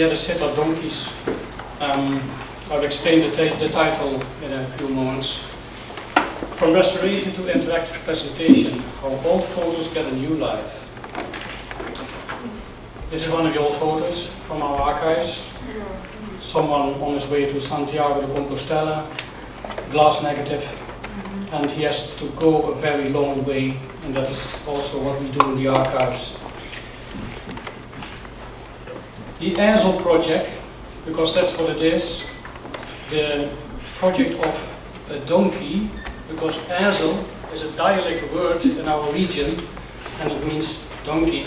the Sittard donkeys. I'll explain the title in a few moments. From restoration to interactive presentation, how old photos get a new life. This is one of the old photos from our archives. Someone on his way to Santiago de Compostela, glass negative, and he has to go a very long way, and that is also what we do in the archives. The Ezel project, because that's what it is, the project of a donkey, because Ezel is a dialect word in our region and it means donkey,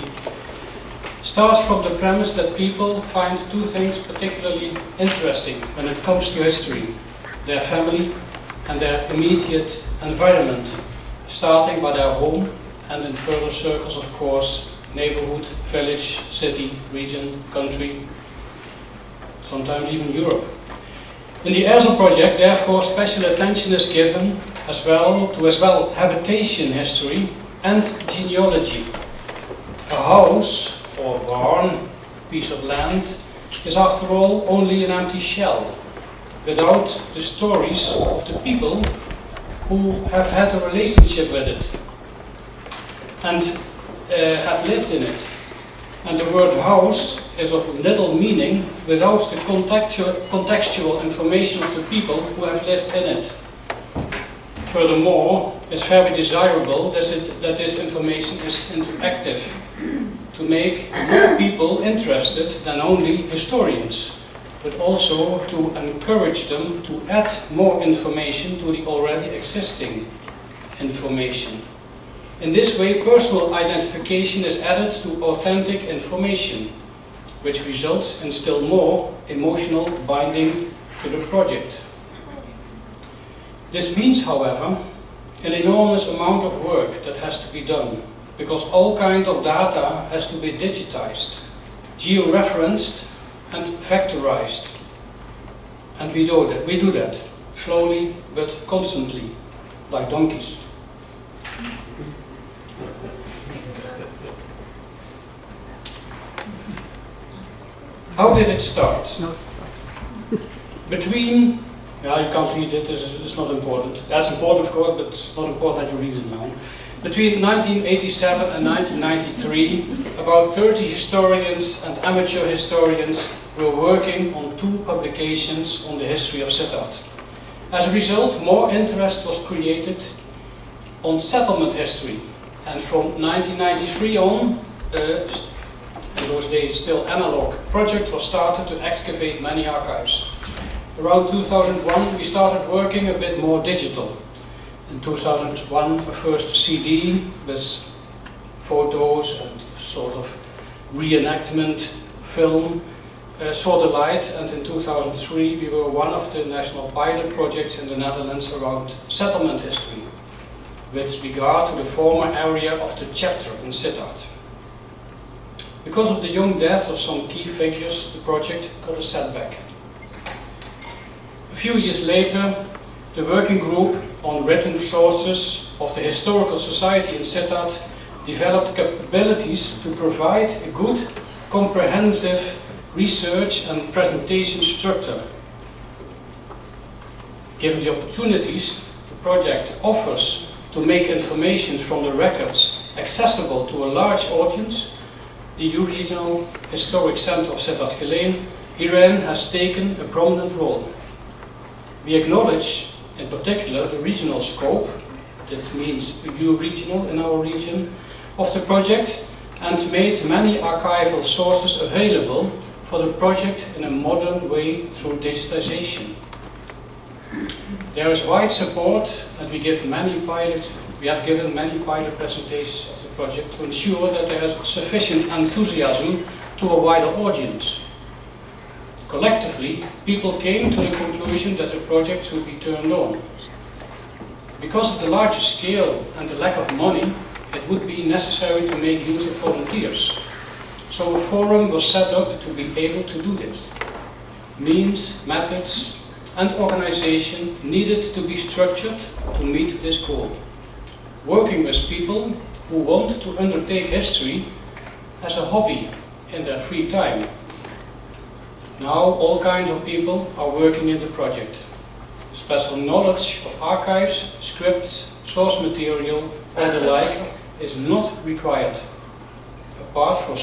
starts from the premise that people find two things particularly interesting when it comes to history: their family and their immediate environment, starting by their home and in further circles, of course, neighborhood, village, city, region, country, sometimes even Europe. In the Ezel project, therefore, special attention is given as well habitation history and genealogy. A house or barn, a piece of land, is after all only an empty shell, without the stories of the people who have had a relationship with it and have lived in it. And the word house is of little meaning without the contextual information of the people who have lived in it. Furthermore, it's very desirable that this information is interactive, to make more people interested than only historians, but also to encourage them to add more information to the already existing information. In this way, personal identification is added to authentic information, which results in still more emotional binding to the project. This means, however, an enormous amount of work that has to be done, because all kinds of data has to be digitized, georeferenced and vectorized. And we do that, slowly but constantly, like donkeys. How did it start? You can't read it, it's not important. That's important, of course, but it's not important that you read it now. Between 1987 and 1993, about 30 historians and amateur historians were working on 2 publications on the history of Sittard. As a result, more interest was created on settlement history, and from 1993 on, in those days still analog, project was started to excavate many archives. Around 2001 we started working a bit more digital. In 2001 a first CD with photos and sort of reenactment film saw the light, and in 2003 we were one of the national pilot projects in the Netherlands around settlement history, with regard to the former area of the chapter in Sittard. Because of the young death of some key figures, the project got a setback. A few years later, the working group on written sources of the Historical Society in Sittard developed capabilities to provide a good, comprehensive research and presentation structure. Given the opportunities the project offers to make information from the records accessible to a large audience, the Euregionaal Historic Centre of Sittard-Geleen herein has taken a prominent role. We acknowledge in particular the regional scope, that means Euregionaal in our region, of the project, and made many archival sources available for the project in a modern way through digitization. There is wide support, and we have given many pilot presentations of the project to ensure that there is sufficient enthusiasm to a wider audience. Collectively, people came to the conclusion that the project should be turned on. Because of the larger scale and the lack of money, it would be necessary to make use of volunteers. So a forum was set up to be able to do this. Means, methods, and organization needed to be structured to meet this goal. Working with people who want to undertake history as a hobby in their free time. Now all kinds of people are working in the project. Special knowledge of archives, scripts, source material or the like is not required, apart from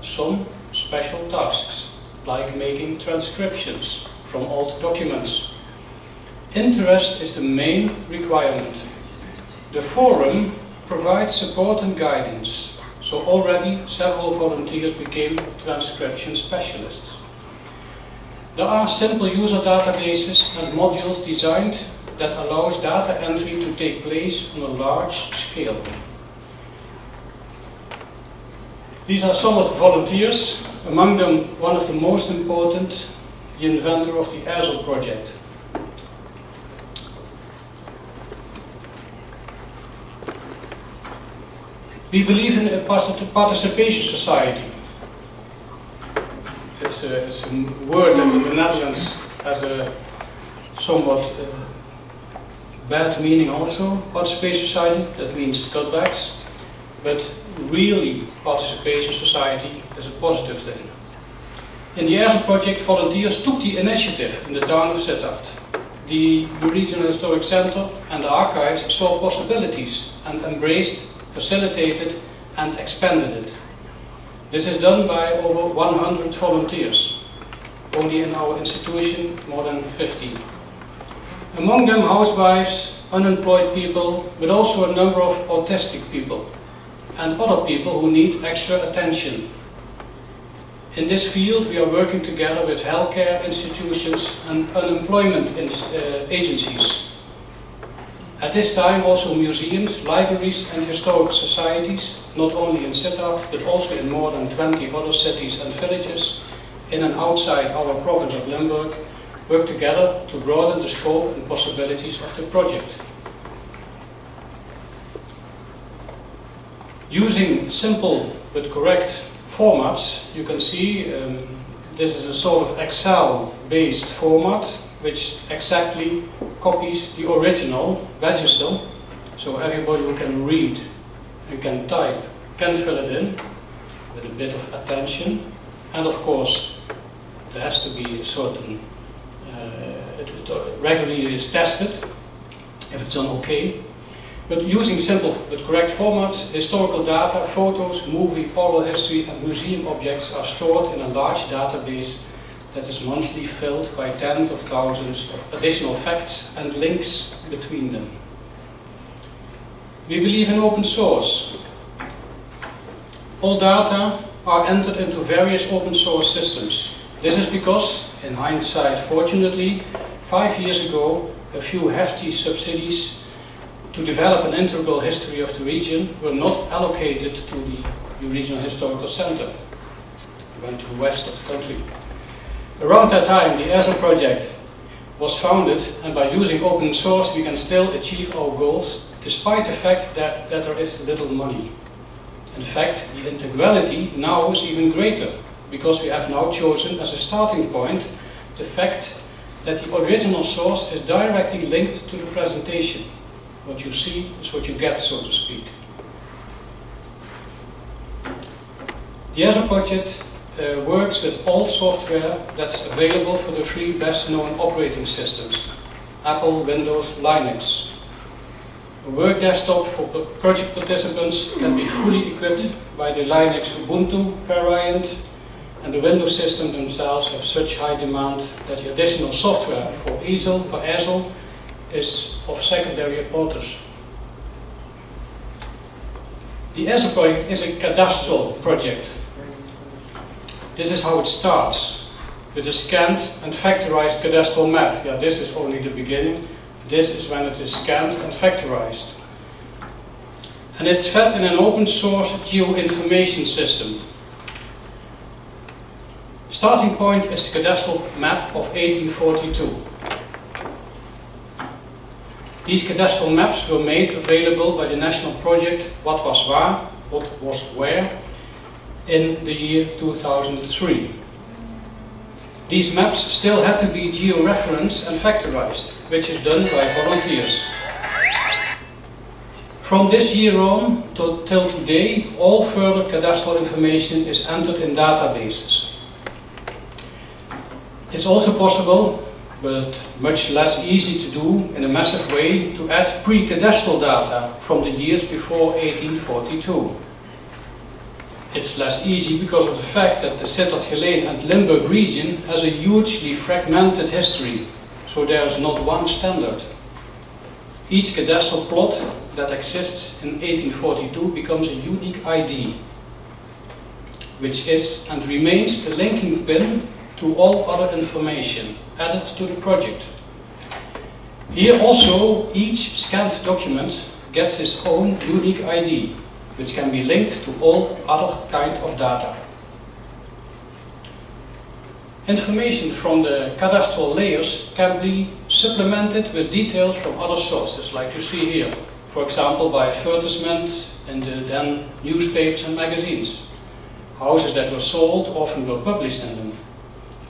some special tasks, like making transcriptions from old documents. Interest is the main requirement. The forum provides support and guidance, so already several volunteers became transcription specialists. There are simple user databases and modules designed that allows data entry to take place on a large scale. These are some of the volunteers, among them one of the most important, the inventor of the ESL project. We believe in a participation society. It's a word that in the Netherlands has a somewhat bad meaning also. Participation society, that means cutbacks, but really participation society is a positive thing. In the ESL project, volunteers took the initiative in the town of Sittard. The Euregionaal Historic Center and the archives saw possibilities and embraced, facilitated and expanded it. This is done by over 100 volunteers. Only in our institution, more than 50. Among them housewives, unemployed people, but also a number of autistic people and other people who need extra attention. In this field, we are working together with healthcare institutions and unemployment agencies. At this time, also museums, libraries and historical societies, not only in Sittard, but also in more than 20 other cities and villages in and outside our province of Limburg, work together to broaden the scope and possibilities of the project. Using simple but correct formats, you can see this is a sort of Excel-based format which exactly copies the original register, so everybody who can read and can type can fill it in with a bit of attention. And of course there has to be a certain, it regularly is tested if it's done okay. But using simple but correct formats, historical data, photos, movie, oral history and museum objects are stored in a large database that is monthly filled by tens of thousands of additional facts and links between them. We believe in open source. All data are entered into various open source systems. This is because, in hindsight fortunately, 5 years ago, a few hefty subsidies to develop an integral history of the region were not allocated to the Euregionaal Historical Center. It went to the west of the country. Around that time, the ESL project was founded, and by using open source we can still achieve our goals, despite the fact that there is little money. In fact, the integrality now is even greater, because we have now chosen as a starting point the fact that the original source is directly linked to the presentation. What you see is what you get, so to speak. The ESL project works with all software that's available for the 3 best known operating systems: Apple, Windows, Linux. A work desktop for project participants can be fully equipped by the Linux Ubuntu variant, and the Windows systems themselves have such high demand that the additional software for ESL is of secondary importance. The ESL project is a cadastral project. This is how it starts, with a scanned and factorized cadastral map. Yeah, this is only the beginning. This is when it is scanned and factorized. And it's fed in an open source geoinformation system. Starting point is the cadastral map of 1842. These cadastral maps were made available by the national project What Was Waar, What Was Where, in the year 2003. These maps still had to be georeferenced and factorized, which is done by volunteers. From this year on till today, all further cadastral information is entered in databases. It's also possible, but much less easy to do in a massive way, to add pre-cadastral data from the years before 1842. It's less easy because of the fact that the Sittard-Geleen and Limburg region has a hugely fragmented history, so there is not one standard. Each cadastral plot that exists in 1842 becomes a unique ID, which is and remains the linking pin to all other information added to the project. Here also, each scanned document gets its own unique ID, which can be linked to all other kind of data. Information from the cadastral layers can be supplemented with details from other sources, like you see here. For example, by advertisement in the then newspapers and magazines. Houses that were sold often were published in them.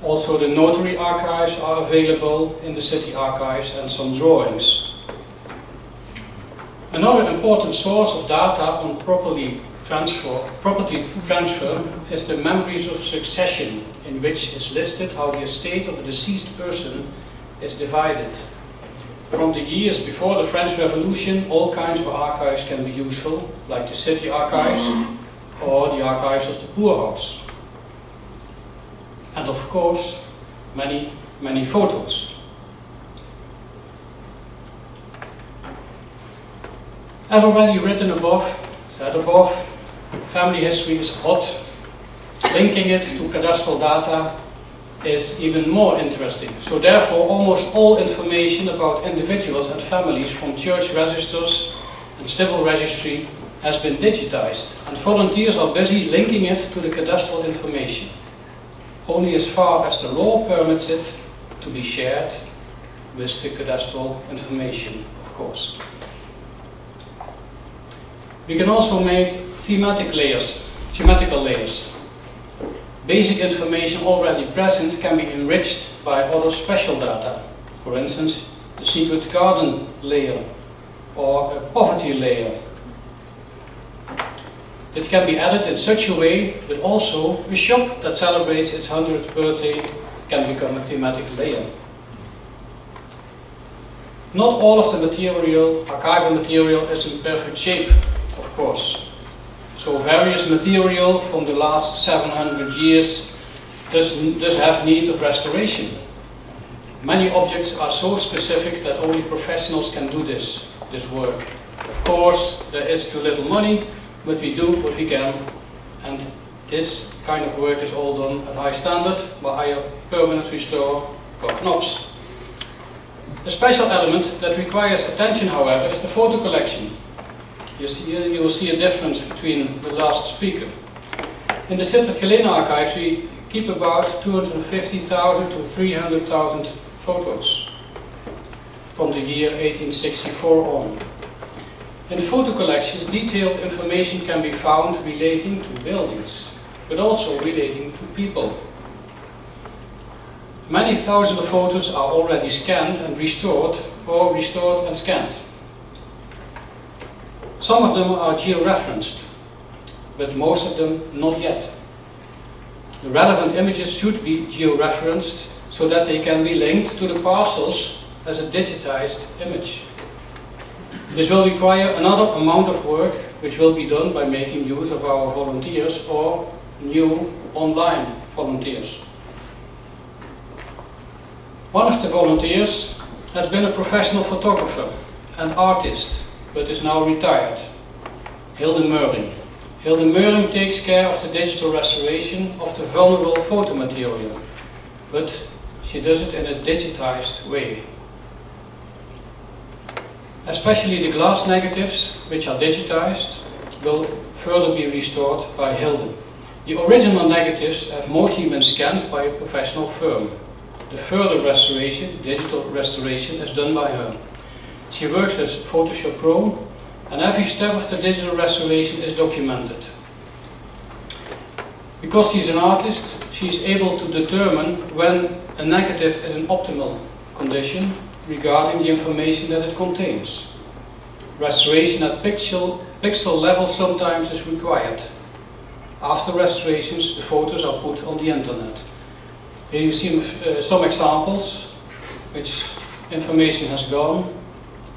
Also, the notary archives are available in the city archives, and some drawings. Another important source of data on property transfer is the memories of succession, in which is listed how the estate of a deceased person is divided. From the years before the French Revolution, all kinds of archives can be useful, like the city archives or the archives of the poorhouse. And of course, many photos. As already written above, said above, family history is hot. Linking it to cadastral data is even more interesting. So therefore, almost all information about individuals and families from church registers and civil registry has been digitized, and volunteers are busy linking it to the cadastral information, only as far as the law permits it to be shared with the cadastral information, of course. We can also make thematical layers. Basic information already present can be enriched by other special data. For instance, the secret garden layer or a poverty layer. It can be added in such a way that also a shop that celebrates its 100th birthday can become a thematic layer. Not all of the archival material is in perfect shape, of course. So various material from the last 700 years does have need of restoration. Many objects are so specific that only professionals can do this work. Of course, there is too little money, but we do what we can, and this kind of work is all done at high standard by a permanent restorer called Knops. A special element that requires attention, however, is the photo collection. You will see a difference between the last speaker. In the Sittard-Geleen archives, we keep about 250,000 to 300,000 photos from the year 1864 on. In photo collections, detailed information can be found relating to buildings, but also relating to people. Many thousands of photos are already scanned and restored, or restored and scanned. Some of them are georeferenced, but most of them not yet. The relevant images should be georeferenced so that they can be linked to the parcels as a digitized image. This will require another amount of work, which will be done by making use of our volunteers or new online volunteers. One of the volunteers has been a professional photographer and artist, but is now retired, Hilde Meuring. Hilde Meuring takes care of the digital restoration of the vulnerable photo material, but she does it in a digitized way. Especially the glass negatives, which are digitized, will further be restored by Hilde. The original negatives have mostly been scanned by a professional firm. The further restoration, digital restoration, is done by her. She works with Photoshop Pro, and every step of the digital restoration is documented. Because she's an artist, she is able to determine when a negative is in optimal condition regarding the information that it contains. Restoration at pixel level sometimes is required. After restorations, the photos are put on the internet. Here you see some examples which information has gone.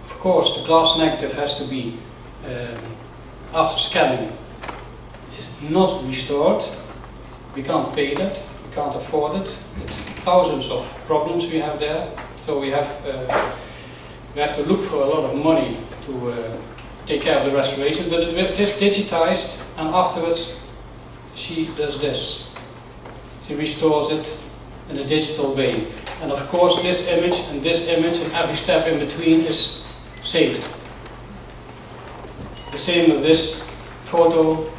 Of course, the glass negative has to be, after scanning, is not restored. We can't pay that, we can't afford it. It's thousands of problems we have there. So we have to look for a lot of money to take care of the restoration. But it is digitized, and afterwards she does this. She restores it in a digital way. And of course this image and every step in between is saved. The same with this photo.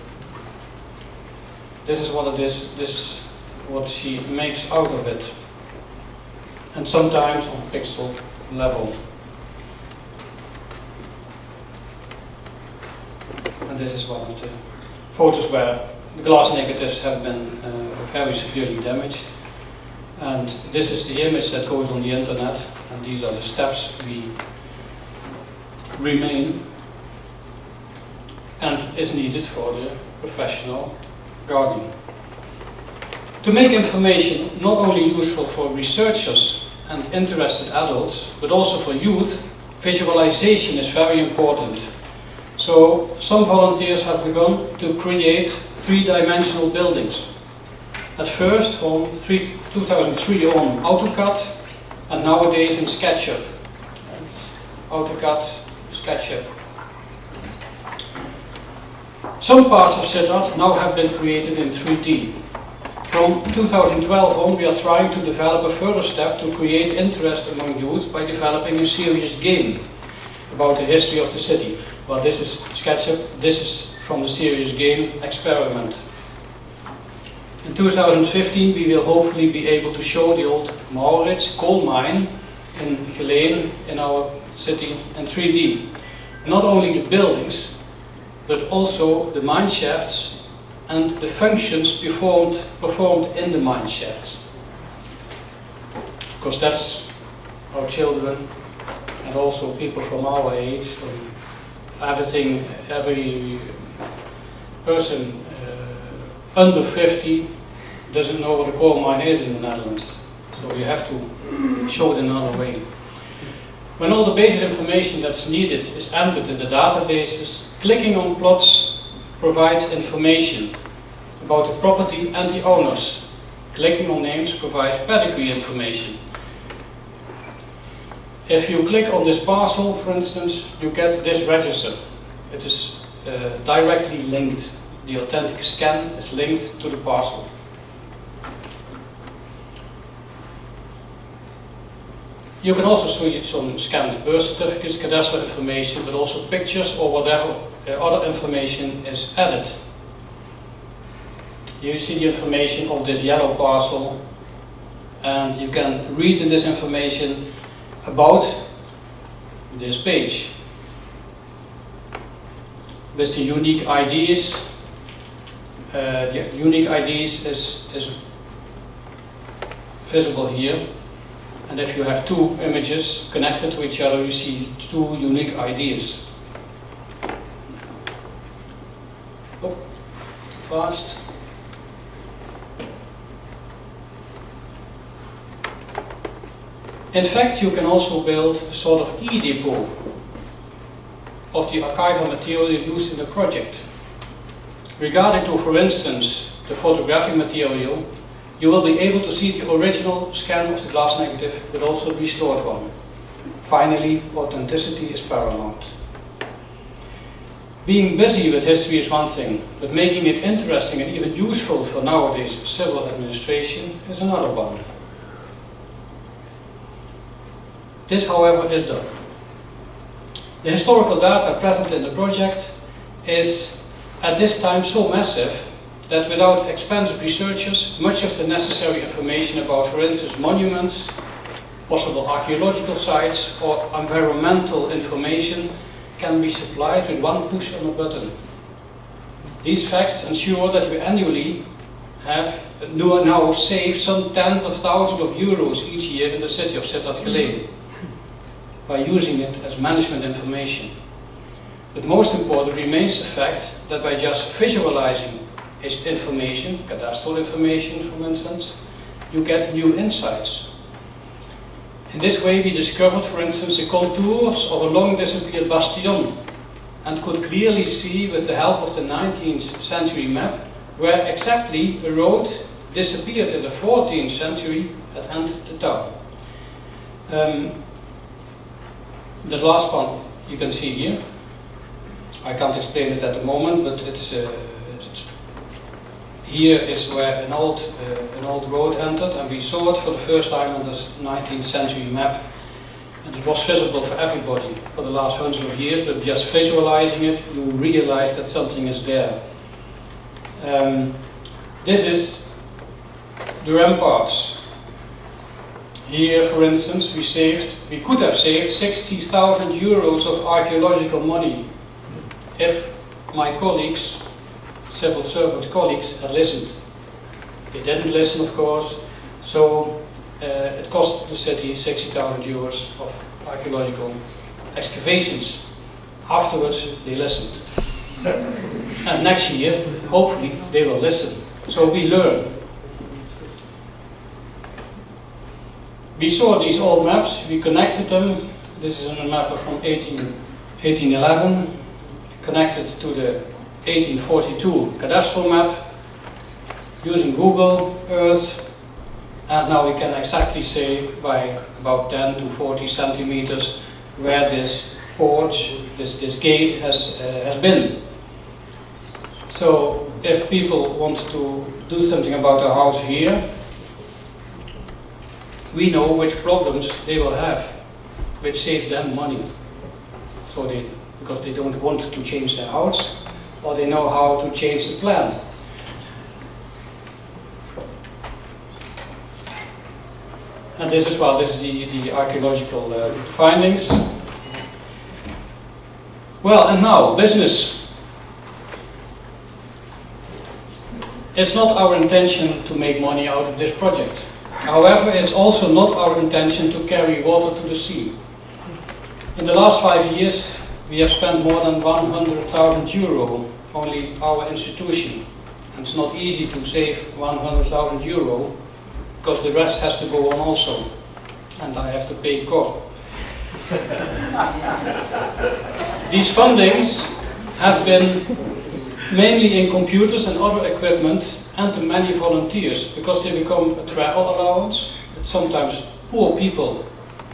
This is what it is, this is what she makes out of it. And sometimes on pixel level. And this is one of the photos where the glass negatives have been very severely damaged. And this is the image that goes on the internet, and these are the steps we remain and is needed for the professional guardian. To make information not only useful for researchers and interested adults, but also for youth, visualization is very important. So some volunteers have begun to create three-dimensional buildings. At first from 2003 on AutoCAD, and nowadays in SketchUp. AutoCAD, SketchUp. Some parts of Sittard now have been created in 3D. From 2012 on, we are trying to develop a further step to create interest among youth by developing a serious game about the history of the city. Well, this is SketchUp, this is from the serious game experiment. In 2015 we will hopefully be able to show the old Maurits coal mine in Geleen in our city in 3D. Not only the buildings, but also the mine shafts and the functions performed in the mine shafts. Because that's our children and also people from our age, from every person under 50 doesn't know what a coal mine is in the Netherlands. So we have to show it in another way. When all the basis information that's needed is entered in the databases, clicking on plots provides information about the property and the owners. Clicking on names provides pedigree information. If you click on this parcel, for instance, you get this register. It is directly linked. The authentic scan is linked to the parcel. You can also see some scanned birth certificates, cadastral information, but also pictures or whatever other information is added. Here you see the information of this yellow parcel, and you can read in this information about this page. With the unique IDs, the unique IDs is visible here. And if you have two images connected to each other, you see two unique IDs. Oh, too fast. In fact, you can also build a sort of e-depot of the archival material used in the project. Regarding to, for instance, the photographic material, you will be able to see the original scan of the glass negative, but also the restored one. Finally, authenticity is paramount. Being busy with history is one thing, but making it interesting and even useful for nowadays civil administration is another one. This, however, is done. The historical data present in the project is at this time so massive that without expensive researchers, much of the necessary information about, for instance, monuments, possible archaeological sites, or environmental information can be supplied with one push on a button. These facts ensure that we annually now save some tens of thousands of euros each year in the city of Sittard-Geleen by using it as management information. But most important remains the fact that by just visualizing its information, cadastral information for instance, you get new insights. In this way we discovered, for instance, the contours of a long disappeared bastion and could clearly see, with the help of the 19th century map, where exactly a road disappeared in the 14th century that entered the town. The last one you can see here. I can't explain it at the moment, but here is where an old road entered, and we saw it for the first time on this 19th century map. And it was visible for everybody for the last hundreds of years, but just visualizing it, you realize that something is there. This is the ramparts. Here, for instance, we could have saved 60,000 euros of archaeological money if my colleagues, civil servant colleagues, had listened. They didn't listen, of course, so it cost the city 60,000 euros of archaeological excavations. Afterwards, they listened. And next year, hopefully, they will listen. So we learn. We saw these old maps, we connected them. This is a map from 1811, connected to the 1842 cadastral map, using Google Earth, and now we can exactly say by about 10 to 40 centimeters where this porch, this gate has been. So if people want to do something about their house here, we know which problems they will have, which saves them money. So because they don't want to change their house, or they know how to change the plan. And this is the archaeological findings. Well, and now, business. It's not our intention to make money out of this project. However, it's also not our intention to carry water to the sea. In the last 5 years, we have spent more than 100,000 euro, only our institution. And it's not easy to save 100,000 euro, because the rest has to go on also. And I have to pay core. These fundings have been mainly in computers and other equipment, and to many volunteers, because they become a travel allowance. It's sometimes poor people,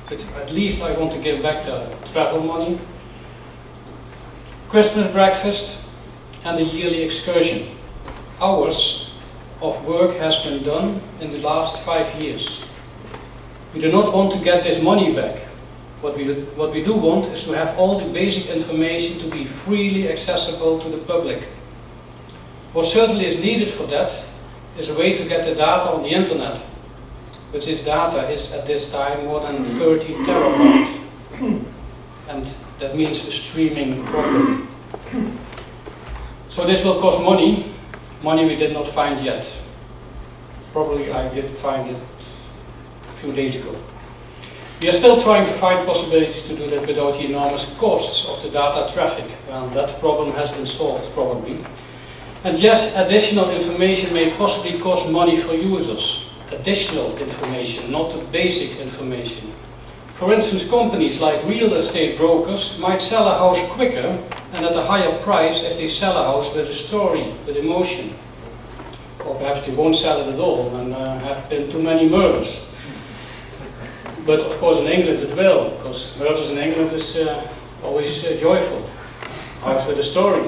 but at least I want to give back the travel money. Christmas breakfast and a yearly excursion. Hours of work has been done in the last 5 years. We do not want to get this money back. What we do want is to have all the basic information to be freely accessible to the public. What certainly is needed for that is a way to get the data on the internet, which this data is at this time more than 30 terabytes. And that means a streaming problem. So this will cost money we did not find yet. Probably I did find it a few days ago. We are still trying to find possibilities to do that without the enormous costs of the data traffic. And that problem has been solved probably. And yes, additional information may possibly cost money for users. Additional information, not the basic information. For instance, companies like real estate brokers might sell a house quicker and at a higher price if they sell a house with a story, with emotion. Or perhaps they won't sell it at all and have been too many murders. But of course in England it will, because murders in England is always joyful. House with a story.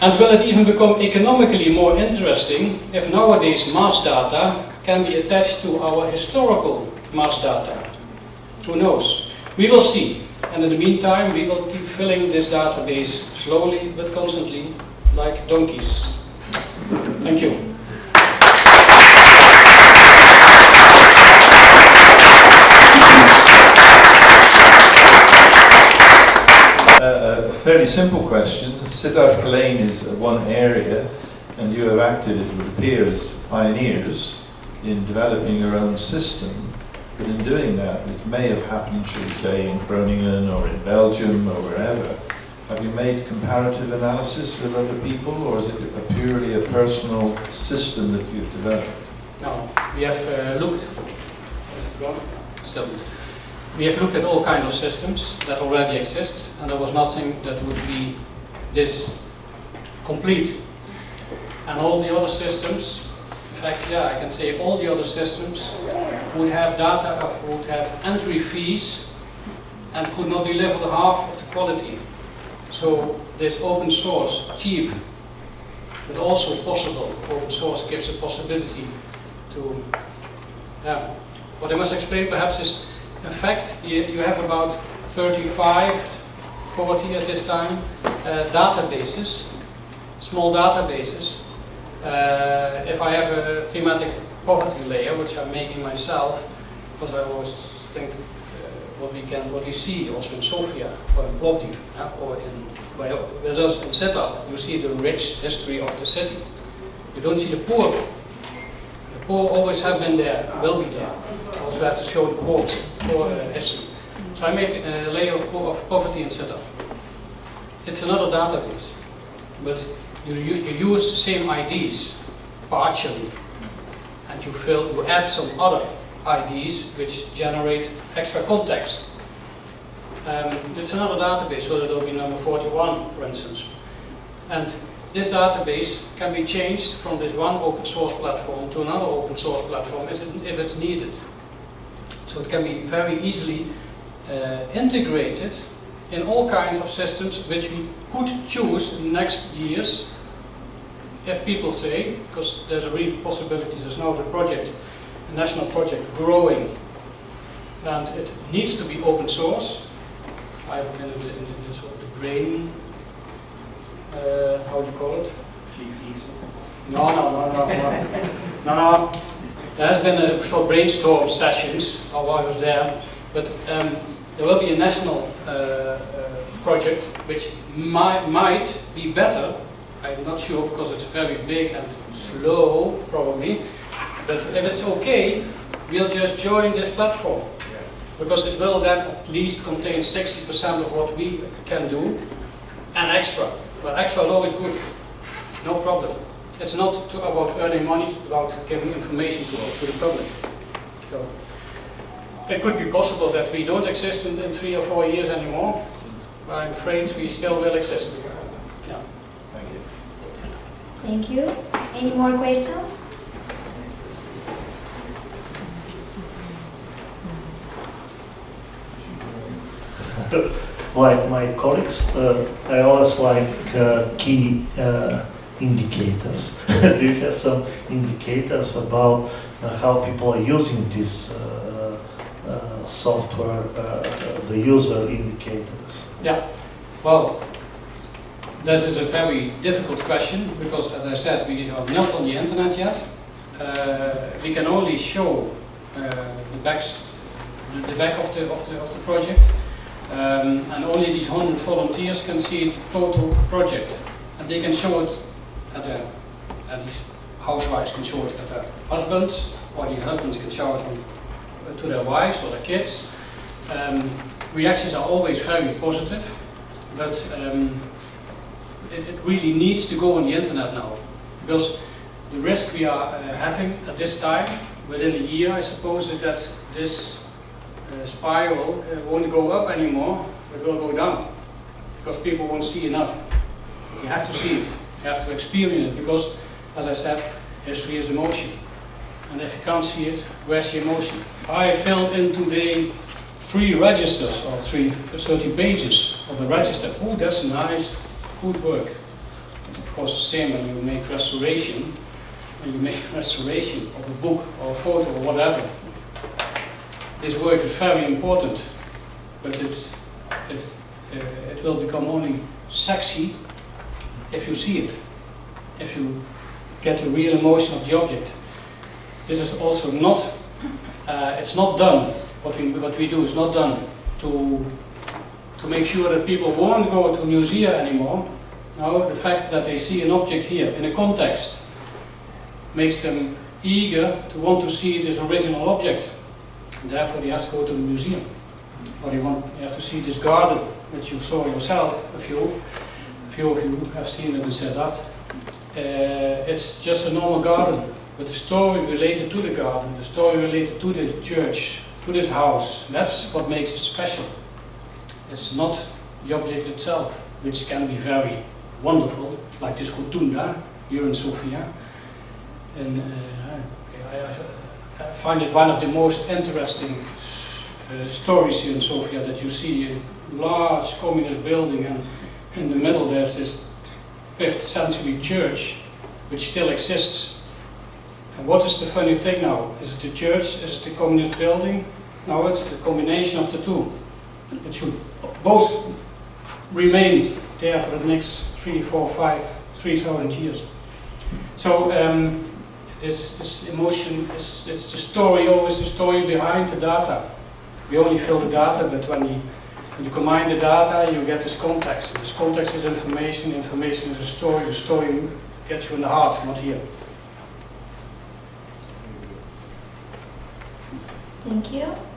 And will it even become economically more interesting if nowadays mass data can be attached to our historical mass data? Who knows? We will see. And in the meantime, we will keep filling this database slowly but constantly, like donkeys. Thank you. A fairly simple question. Sittard-Geleen is one area, and you have acted, it would appear, as pioneers in developing your own system. But in doing that, it may have happened, should we say, in Groningen or in Belgium or wherever. Have you made comparative analysis with other people, or is it purely a personal system that you've developed? No. We have we have looked at all kinds of systems that already exist, and there was nothing that would be this complete. And all the other systems, in fact, yeah, I can say all the other systems would have would have entry fees and could not deliver the half of the quality. So this open source, cheap, but also possible. Open source gives a possibility to, what I must explain perhaps is, in fact, you have about 35, 40 at this time, databases, small databases. If I have a thematic poverty layer, which I'm making myself, because I always think what we see also in Sofia or in Plovdiv, or with us in Sittard, you see the rich history of the city. You don't see the poor. The poor always have been there, will be there. You also have to show the poor history. So I make a layer of poverty in Sittard. It's another database, but you use the same IDs partially, and you add some other IDs which generate extra context. It's another database, so that will be number 41, for instance. And this database can be changed from this one open source platform to another open source platform if it's needed. So it can be very easily integrated in all kinds of systems which we could choose in the next years, if people say, because there's a real possibility. There's now the national project growing, and it needs to be open source. I've been in the sort of the brain, how do you call it? No. There has been a short brainstorm sessions while I was there, but there will be a national project which might be better. I'm not sure, because it's very big and slow, probably. But if it's okay, we'll just join this platform, because it will then at least contain 60% of what we can do, and extra. But extra is always good, no problem. It's not about earning money, it's about giving information to the public. So it could be possible that we don't exist in 3 or 4 years anymore, but I'm afraid we still will exist. Yeah. Thank you. Thank you. Any more questions? Like my colleagues, I always like key indicators. Do you have some indicators about how people are using this software, the user indicators? Yeah, well, this is a very difficult question, because, as I said, we are not on the internet yet. We can only show the back of the project, and only these 100 volunteers can see the total project, and they can show it at these housewives can show it at their husbands, or the husbands can show it to their wives or their kids. Reactions are always very positive, but it really needs to go on the internet now, because the risk we are having at this time, within a year I suppose, is that this spiral won't go up anymore, it will go down, because people won't see enough. You have to see it, you have to experience it, because, as I said, history is emotion, and if you can't see it, where's the emotion? I filled in today 3 registers, or 30 pages of the register. Oh, that's nice, good work. It's of course the same when you make restoration, of a book or a photo or whatever. This work is very important, but it will become only sexy if you see it, if you get the real emotion of the object. This is also not, it's not done, what we do is not done to make sure that people won't go to museum anymore. No, the fact that they see an object here in a context makes them eager to want to see this original object. And therefore they have to go to the museum. Or you have to see this garden, which you saw yourself, a few of you have seen it and said that. It's just a normal garden, but the story related to the garden, the story related to the church, to this house, that's what makes it special. It's not the object itself, which can be very wonderful, like this rotunda here in Sofia. And I find it one of the most interesting stories here in Sofia, that you see a large communist building, and in the middle there's this 5th century church which still exists. And what is the funny thing now? Is it the church? Is it the communist building? No, it's the combination of the two. It should both remain there for the next 3, 4, 5, 3,000 years. So this emotion, it's the story, always the story behind the data. We only fill the data, but when you combine the data, you get this context. This context is information, information is a story, the story gets you in the heart, not here. Thank you.